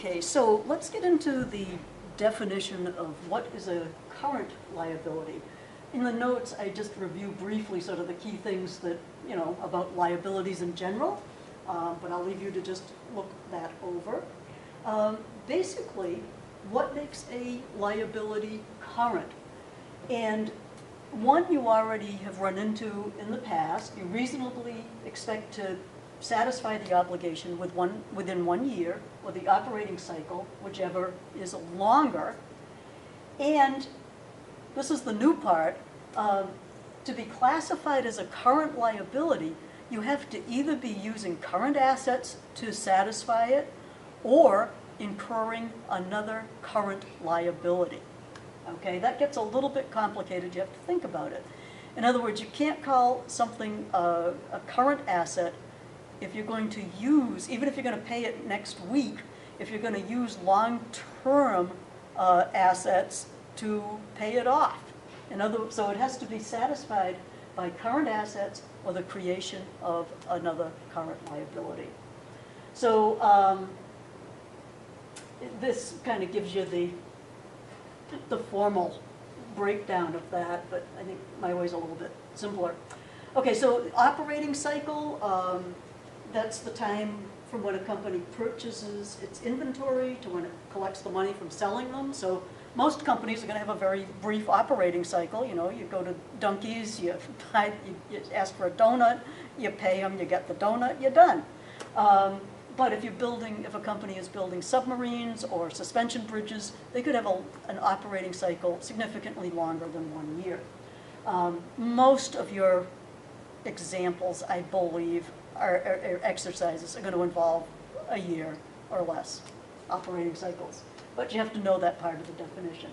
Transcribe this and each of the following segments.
Okay, so let's get into the definition of what is a current liability. In the notes, I just review briefly sort of the key things that, about liabilities in general, but I'll leave you to just look that over. Basically, what makes a liability current? And one you already have run into in the past. You reasonably expect to satisfy the obligation within 1 year, or the operating cycle, whichever is longer. And this is the new part. To be classified as a current liability, you have to either be using current assets to satisfy it, or incurring another current liability. Okay, that gets a little bit complicated. You have to think about it. In other words, you can't call something a current asset if you're going to use, even if you're going to pay it next week, if you're going to use long-term assets to pay it off. So it has to be satisfied by current assets or the creation of another current liability. So this kind of gives you the formal breakdown of that, but I think my way is a little bit simpler. Okay, so operating cycle, that's the time from when a company purchases its inventory to when it collects the money from selling them. So most companies are going to have a very brief operating cycle. You go to Dunkies, you ask for a donut, you pay them, you get the donut, you're done. But if a company is building submarines or suspension bridges, they could have an operating cycle significantly longer than 1 year. Most of your examples, I believe, or exercises are going to involve a year or less operating cycles. But you have to know that part of the definition.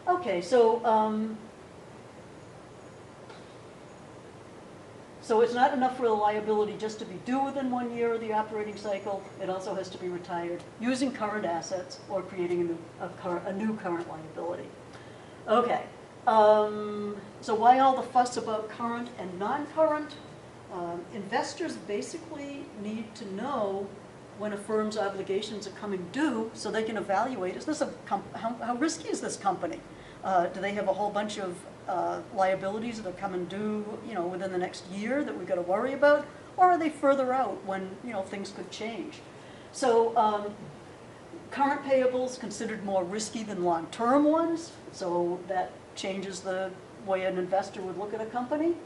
Okay, so it's not enough for the liability just to be due within 1 year of the operating cycle. It also has to be retired using current assets or creating a new current liability. Okay, so why all the fuss about current and non-current? Investors basically need to know when a firm's obligations are coming due so they can evaluate, how risky is this company? Do they have a whole bunch of liabilities that are coming due within the next year that we've got to worry about? Or are they further out when things could change? So current payables considered more risky than long-term ones, so that changes the way an investor would look at a company.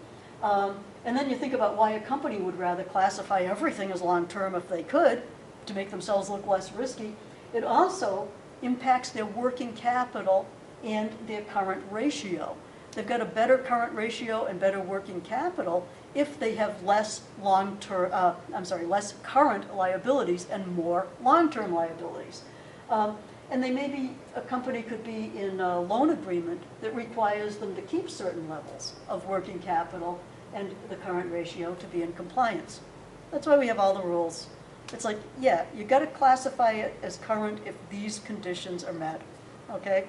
And then you think about why a company would rather classify everything as long-term if they could, to make themselves look less risky. It also impacts their working capital and their current ratio. They've got a better current ratio and better working capital if they have less current liabilities and more long-term liabilities. And a company could be in a loan agreement that requires them to keep certain levels of working capital and the current ratio to be in compliance. That's why we have all the rules. It's like, yeah, you got to classify it as current if these conditions are met. Okay,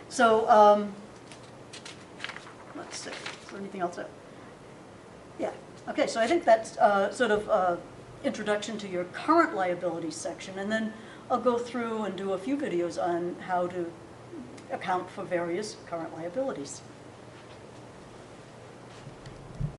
so let's see. Is there anything else? Yeah. Okay, so I think that's sort of introduction to your current liabilities section, and then I'll go through and do a few videos on how to account for various current liabilities.